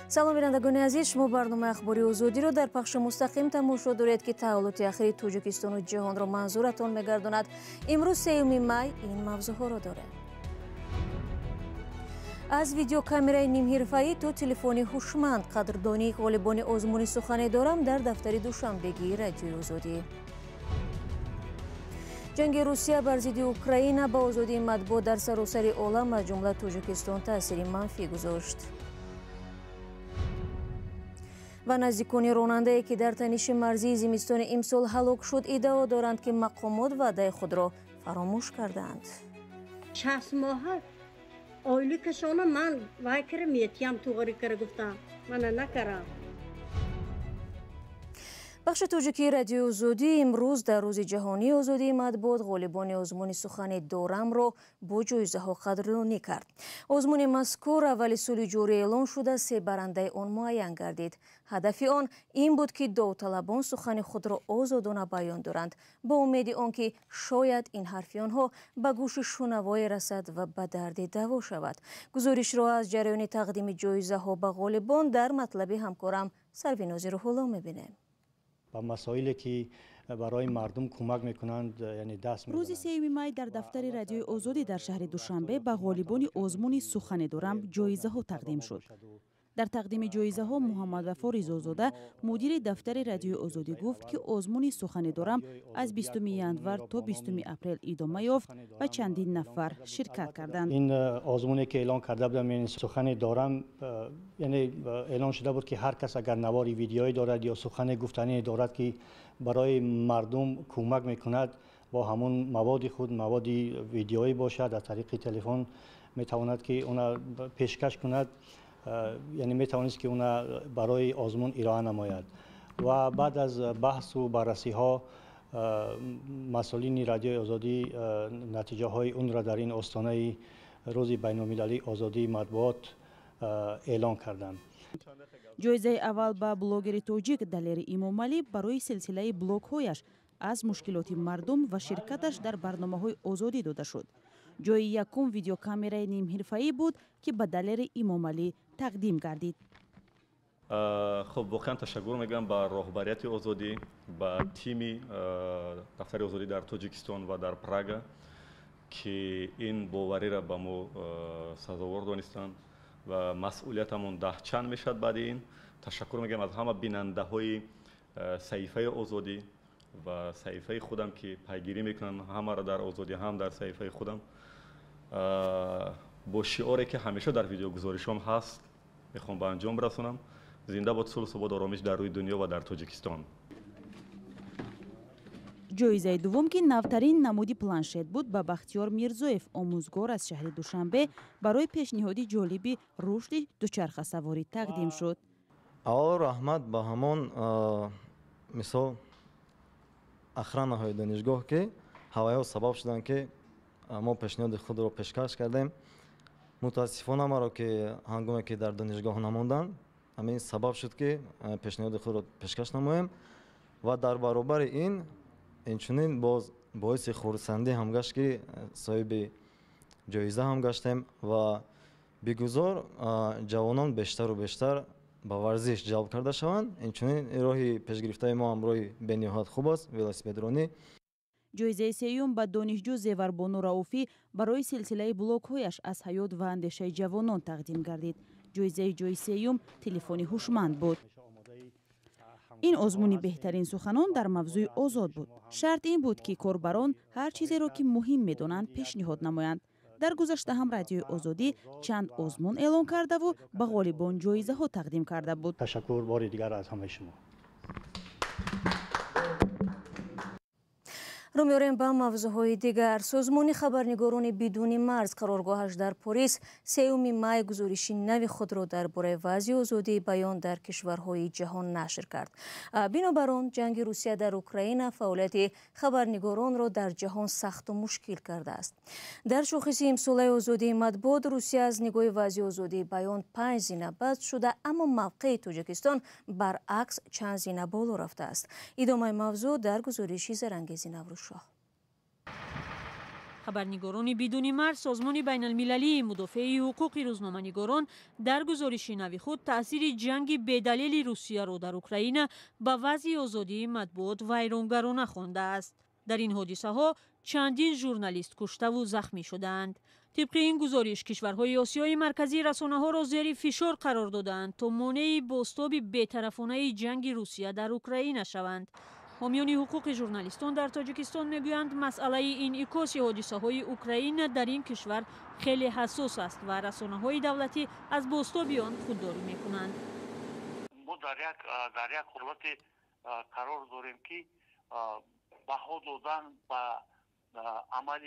салом бинандагони азиз, шумо барномаи ахбори озодиро дар пахши мустақим тамошо доред ки таҳволоти ахири Тоҷикистону ҷаҳонро манзуратон мегардонад. Имрӯз 3 май ин мавзӯъҳоро дорем. аз видеокамераи нимҳирфаӣ то телефони ҳушманд, қадрдонии ғолибони озмуни сухане дорам дар дафтари душанбегии радиои озодӣ. ҷанги Русия бар зидди Украина ба озодии матбуот дар саросари олам аз ҷумла Тоҷикистон таъсири манфӣ гузошт. ва наздикони ронандае ки дар таниши марзии зимистони имсол ҳалок шуд иддао доранд ки мақомот ваъдаи худро фаромӯш карданд. 60 моҳа ойликашона ман вай кара метиям туғари кара гуфтам мана накарам. бахши тоҷикии радиои озодӣ имрӯз дар рӯзи ҷаҳонии озодии матбуот ғолибони озмуни сухани дорамро бо ҷоизаҳо қадрдонӣ кард. озмуни мазкур аввали соли ҷорӣ эълон шуда се барандаи он муайян гардид. ҳадафи он ин буд ки довталабон сухани худро озодона баён доранд бо умеди он ки шояд ин ҳарфи онҳо ба гӯши шунавое расад ва ба дарди даво шавад. гузоришро аз ҷараёни тақдими ҷоизаҳо ба ғолибон дар матлаби ҳамкорам Сарвинози Рӯҳулло мебинем. ба масоиле ки барои мардум кӯмак мекунанд, яъне даст мезананд. рӯзи 3 май дар дафтари радиои озодӣ дар шаҳри Душанбе ба ғолибони озмуни сухани дорам ҷоизаҳо тақдим шуд. дар тақдими ҷоизаҳо Муҳаммадвафо Ризозода, мудири дафтари радиои озодӣ гуфт ки озмуни сухани дорам аз 20 январ то 20 апрел идома ёфт ва чандин нафар ширкат карданд. ин озмуне ки эълон карда будам, яъне сухани дорам, яъне эълон шуда буд ки ҳар кас агар навори видеои дорад ё сухани гуфтанӣ дорад ки барои мардум кӯмак мекунад, бо ҳамун маводи худ, маводи видеоӣ бошад, аз тариқи телефон метавонад ки она пешкаш кунад, яъне метавонист ки уна барои озмун ироа намояд. ва баъд аз баҳсу баррасиҳо масъулини радиои озодӣ натиҷаҳои унро дар ин остонаи рӯзи байнулмилалии озодии матбуот эълон карданд. ҷоизаи аввал ба блогери тоҷик Далери Имомалӣ барои силсилаи блогҳояш аз мушкилоти мардум ва ширкаташ дар барномаҳои озодӣ дода шуд. ҷои якум видеокамераи нимҳирфаӣ буд ки ба Далери Имомалӣ тақдим гардид. خب واقعا تشکر میگم با راهبریت آزادی، با تیمی دفتر آزادی در تاجیکستان و در پراگ که این باوری را به ما سزاوار دانستند و مسئولیتمون چند میشد. بعد این تشکر میگم از همه بیننده های صحیفه آزادی و صحیفه خودم که پیگیری میکنن، همه را در آزادی هم در صحیفه خودم با شعاری که همیشه در ویدیو گزارشم هست میخوام به انجام برسونم. زنده باد صلح و ثبات و آرامش در روی دنیا و در تاجیکستان. ҷоизаи дуввум ки навтарин намуди планшет буд ба Бахтиёр Мирзоев, омӯзгор аз шаҳри Душанбе, барои пешниҳоди ҷолиби рушди дучархасаворӣ тақдим шуд. аввал раҳмат ба ҳамон мисол охранаҳои донишгоҳ ки ҳавайҳо сабаб шуданд ки мо пешниҳоди худро пешкаш кардем. мутаассифона маро ки ҳангоме ки дар донишгоҳ намонданд, ҳамин сабаб шуд ки пешниҳоди худро пешкаш намоем ва дар баробари ин инчунин боз боиси хурсандӣ ҳам гашт ки соҳиби ҷоиза ҳам гаштем ва бигузор ҷавонон бештару бештар ба варзиш ҷалб карда шаванд. инчунин роҳи пешгирифтаи мо ҳам роҳи бениҳоят хуб аст, велосипедронӣ. ҷоизаи сеюм ба донишҷӯ Зеварбону Рауфӣ барои силсилаи блогҳояш аз ҳаёт ва андешаи ҷавонон тақдим гардид. ҷои сеюм телефони ҳушманд буд. ин озмуни беҳтарин суханон дар мавзӯи озод буд. шарт ин буд ки корбарон ҳар чизеро ки муҳим медонанд пешниҳод намоянд. дар гузашта ҳам радиои озодӣ чанд озмун эълон кардаву ба ғолибон ҷоизаҳо тақдим карда буд. ташаккур бори дигар аз ҳамаи шумо. رو می‌آوریم با موضوعهای دیگر. سازمان خبرنگاران بدون مرز قرارگاهش در پاریس 3 مای گزارش نو خود را درباره وضع آزادی بیان در کشورهای جهان نشر کرد. بنابر آن جنگ روسیه در اوکراین فعالیت خبرنگاران را در جهان سخت و مشکل کرده است. در شاخص امسال آزادی مطبوعات روسیه از نگاه وضع آزادی بیان 5 زینه بد شده، اما موقع تاجیکستان برعکس چند زینه بالا رفته است. ادامه موضوع در گزارشی زرنگیز نوروز. خبرنگاران بدون مرز سازمان بین المللی مدافع حقوق روزنامه‌نگاران در گزارش نوی خود تأثیر جنگ بدلیل روسیه را در اوکراین به وضع آزادی مطبوعات ویرانگرانه خوانده است. در این حادثه ها چندین ژورنالیست کشته و زخمی شدند. طبق این گزارش کشورهای آسیای مرکزی رسانه ها را زیر فشار قرار دادند تا مانع بازتاب بی‌طرفانه جنگ روسیه در اوکراین شوند. حامیان حقوق ژورنالیستان در تاجیکستان میگویند مسئله انعکاس حادثه های اوکراین در این کشور خیلی حساس است و رسانه های دولتی از بازتاب آن خودداری میکنند. ما در یک حالت قرار داریم که بها دادن به عمل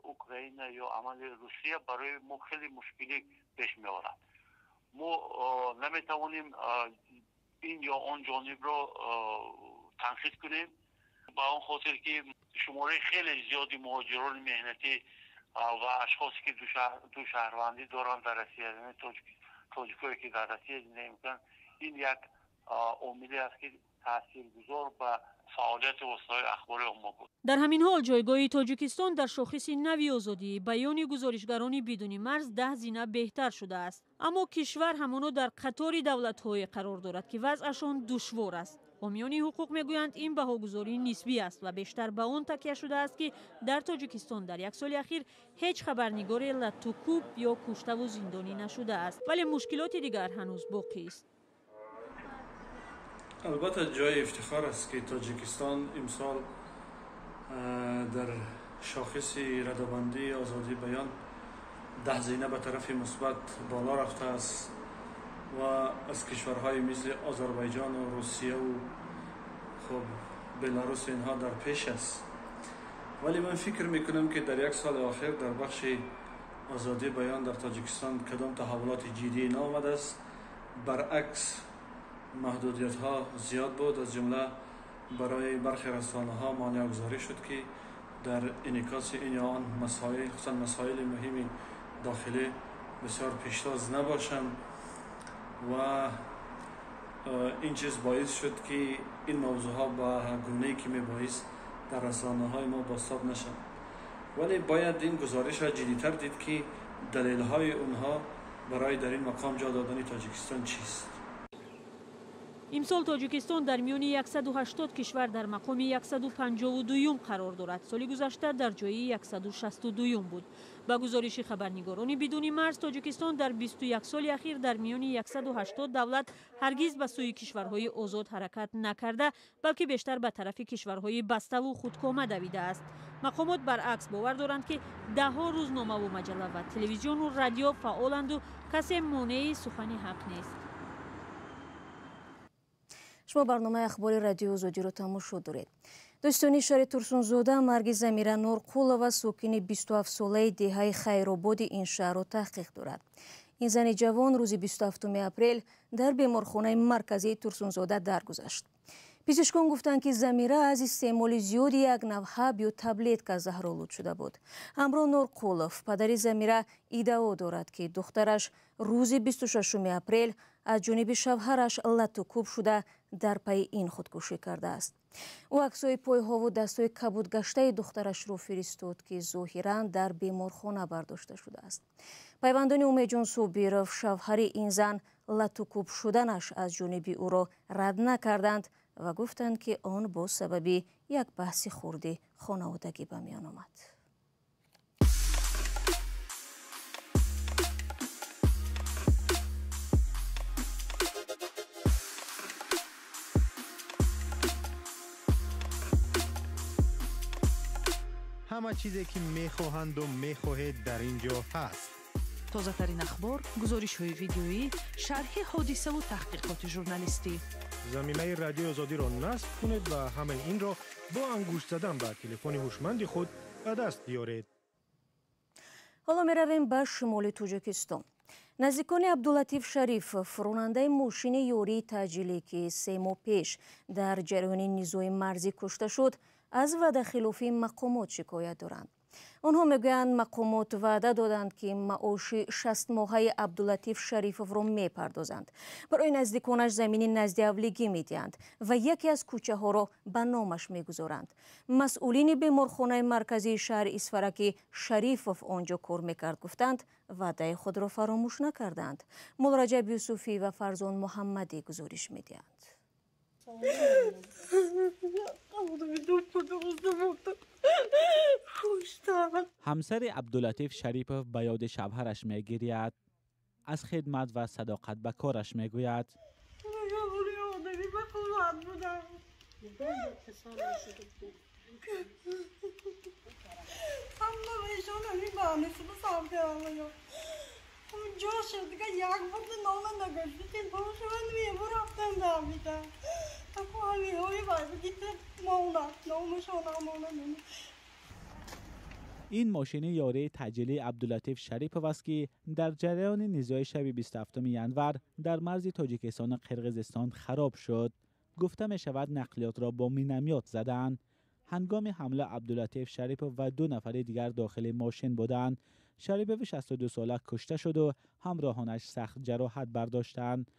اوکراین یا عمل روسیه برای ما خیلی مشکلی پیش می آورد. ما نمیتوانیم این یا آن جانب را تنقید کنیم با اون خاطر که شماره خیلی زیادی مهاجران مهنتی و اشخاصی که دو شهروندی دارند در روسیه، یعنی تاجیکایی که در روسیه زندگی میکنند، این یک عاملی است که تاثیرگذار به فعالیت وسایل اخباری ما بود. در همین حال جایگاه تاجیکستان در شاخص نوی آزادی بیان گزارشگران بدون مرز 10 زینه بهتر شده است، اما کشور همانا در قطار دولت‌های قرار دارد که وضعشان دشوار است. حامیان حقوق میگویند این بهاگذاری نسبی است و بیشتر به آن تکیه شده است که در تاجیکستان در یک سال اخیر هیچ خبرنگار لطوکوب یا کشته و زندانی نشده است، ولی مشکلات دیگر هنوز باقی است. البته جای افتخار است که تاجیکستان امسال در شاخص رده‌بندی آزادی بیان 10 زینه به طرف مثبت بالا رفته است و از کشورهای مثل آذربایجان و روسیه و خب بلاروس اینها در پیش است. ولی من فکر میکنم که در یک سال آخر در بخش آزادی بیان در تاجیکستان کدام تحولات جدی نآمده است. برعکس محدودیت ها زیاد بود، از جمله برای برخی رسانه ها مانع گذاری شد که در انعکاس این یا آن مسائل، خصوصا مسائل مهم داخلی بسیار پیشتاز نباشند و این چیز باعث شد که این موضوع ها با گونه‌ای که میبایست در رسانه های ما بازتاب نشد. ولی باید این گزارش را جدی‌تر دید که دلیل های اونها برای در این مقام جا دادن تاجیکستان چیست. امسال تاجیکستان در میان 180 کشور در مقام 152 قرار دارد. سال گذشته در جای 162 بود. با گزارش خبرنگاران بدون مرز تاجیکستان در 21 سال اخیر در میان 180 دولت هرگز به سوی کشورهای آزاد حرکت نکرده، بلکه بیشتر به طرف کشورهای بسته و خودکامه دویده است. مقامات برعکس باور دارند که ده‌ها روزنامه و مجله و تلویزیون و رادیو فعالند و کسی مانع سخن حق نیست. شما برنامه اخبار رادیو آزادی رو تماشا دارید. دوستانی شهر ترسونزاده مرگ زمیره نورقولова ساکن 27 ساله دهه خیرآباد این شهر را تحقیق دارد. این زن جوان روز 27 اپریل در بیمارخانه مرکزی ترسونزاده درگذشت. پزشکان گفتند که زمیره از استعمال زیاد یک نوع حب یا تبلت زهرآلود شده بود. امرو نورقولov پدر زمیره ادعا دارد که دخترش روز 26 اپریل از جانب شوهرش لطوکوب شده در پی این خودکشی کرده است. او عکس‌های پای‌ها و دست‌های کبودگشته دخترش را فرستاد که ظاهراً در بیمارخانه برداشته شده است. پیوندان امیدجان صابرов شوهر این زن لطوکوب شدنش از جانب او را رد نکردند و گفتند که آن با سبب یک بحث خردی خانوادگی به میان آمد. همه چیزی که میخواهند و میخواهید در اینجا هست. تازه ترین اخبار، گزارش های ویدیویی، شرح حادثه و تحقیقات ژورنالیستی. زمینه رادیو آزادی را نصب کنید و همه این را با انگشت زدن به تلفن هوشمند خود به دست بیارید. حالا می رویم به شمال تاجیکستان. نزدیکان عبداللطیف شریف فراننده ماشین یاری تاجیلی که 3 ماه پیش در جریان نیزوی مرزی کشته شد از وعده خلافی مقامات شکایت دارند. آنها میگویند مقامات وعده دادند که معاش 60 ماهه عبداللطیف شریفوف را میپردازند. برای نزدیکانش زمین نزدیاولگی میدهند و یکی از کوچه ها را به نامش میگذارند. مسئولین بیمارخانه مرکزی شهر اسفره که شریفوف آنجا کار میکرد گفتند وعده خود را فراموش نکردند. مولا رجب یوسفی و فرزان محمدی گزارش میدهند. همسر عبداللطیف شریفوف به یاد شوهرش میگیرید. از خدمت و صداقت به کارش میگوید. این ماشین یاری تجلی عبداللطیف شریفوف است که در جریان نزاع شب 27 ینور در مرز تاجیکستان و قرقیزستان خراب شد. گفته می شود نقلیات را با مینامیات زدند. هنگام حمله عبداللطیف شریفوف و 2 نفر دیگر داخل ماشین بودند. شریفوف 62 ساله کشته شد و همراهانش سخت جراحت برداشتند.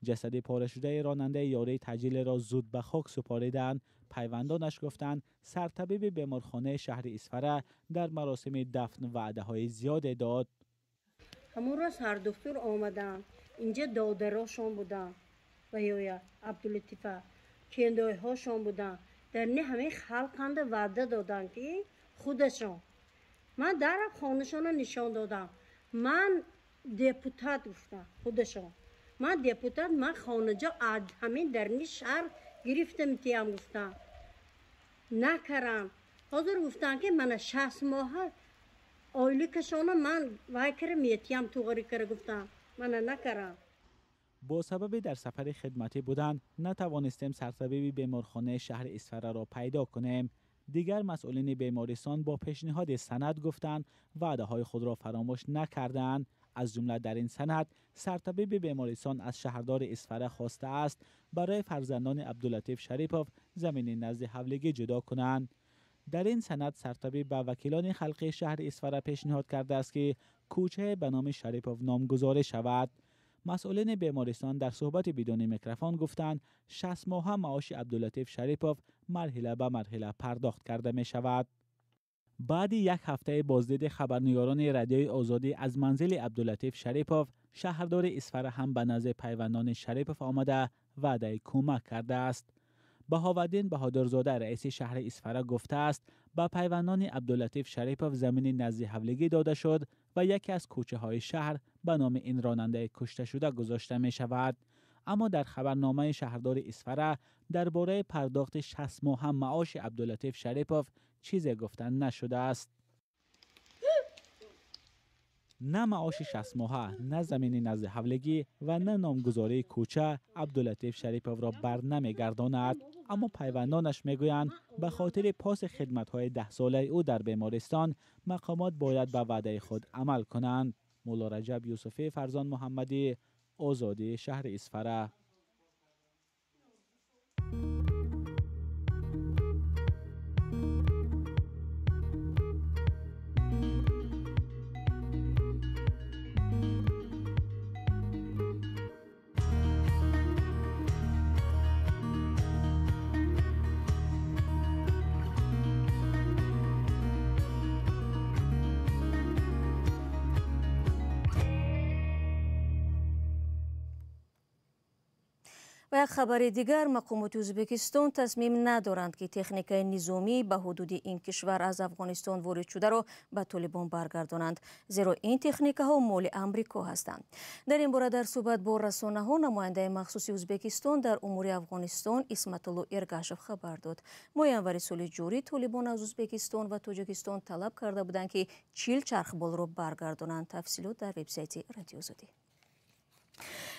جسد پاره شده راننده یاری تجلی را زود به خاک سپاریدند. پیوندانش گفتند سرطبیب بیمارخانه شهر اسفره در مراسم دفن وعده های زیاد داد. همون روز هر دکتر آمدن اینجا دادراشون بودن و یا عبداللطیف کندای هاشون بودن در نه همه خلقند وعده دادن که خودشون من در خانهشون نشان دادم. من دپوتات گفتم خودشون من دپوتات من خانجا همین در نی شهر گرفتم تیم گفتم نکرم. حاضر گفتن که من 60 ماه آیلی کشانه من وای کرم یتیم تو غری کرد گفتم من نکرم. با سبب در سفر خدمتی بودن نتوانستیم سرطبیب بیمارخانه شهر اسفره را پیدا کنیم. دیگر مسئولین بیمارستان با پیشنهاد سند گفتند وعده های خود را فراموش نکردند. از جمله در این سند سرطبیب بیمارستان از شهردار اسفره خواسته است برای فرزندان عبداللطیف شریفوف زمین نزد حولگی جدا کنند. در این سند سرطبیب به وکیلان خلقی شهر اسفره پیشنهاد کرده است که کوچه به نام شریفوف نامگذاری شود. مسئولین بیمارستان در صحبت بدون میکروفون گفتند 60 ماه معاش عبداللطیف شریفوف مرحله به مرحله پرداخت کرده می شود. بعد یک هفته بازدید خبرنگاران رادیوی آزادی از منزل عبداللطیف شریفوف، شهردار اسفره هم به نزد پیوندان شریفوف آمده وعده کمک کرده است. بهاءالدین بهادرزاده رئیس شهر اسفره گفته است به پیوندان عبداللطیف شریفوف زمین نزد حولگی داده شد و یکی از کوچه های شهر به نام این راننده کشته شده گذاشته می شود. اما در خبرنامه شهردار اسفره درباره پرداخت 60 ماه معاش عبداللطیف شریفوف چیزی گفتن نشده است. نه معاش 60 ماه، نه زمین نزد حولگی و نه نامگذاری کوچه عبداللطیف شریفوف را بر نمیگرداند. اما پیوندانش میگویند به خاطر پاس خدمت‌های 10 ساله او در بیمارستان مقامات باید به وعده خود عمل کنند. مولا رجب یوسفی، فرزان محمدی، آزادی، شهر اسفره. و یک خبر دیگر، مقامات ازبکستان تصمیم ندارند که تکنیکای نظامی به حدود این کشور از افغانستان وارد شده را به طالبان برگردانند، زیرا این تکنیک‌ها مال امریکا هستند. در این باره در صحبت با رسانه‌ها نماینده مخصوص ازبکستان در امور افغانستان اسمت الله ارگاشف خبر داد. ماه ینور سال جاری طالبان از ازبکستان و تاجیکستان طلب کرده بودند که 40 چرخبال را برگردانند. تفصیلات در وبسایت رادیو آزادی.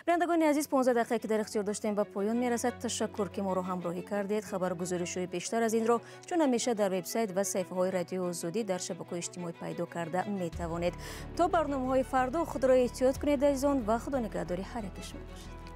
بینندگان عزیز، 15 دقیقه که در اختیار داشتیم به پایان میرسد. تشکر که ما را همراهی کردید. خبرگزاری‌های بیشتر از این را چون همیشه در وبسایت و صفحه‌های رادیو آزادی در شبکه‌های اجتماعی پیدا کرده میتوانید. تا برنامه‌های فردا خود را احتیاط کنید عزیزان و خدا نگهداری هر یک شما باشد.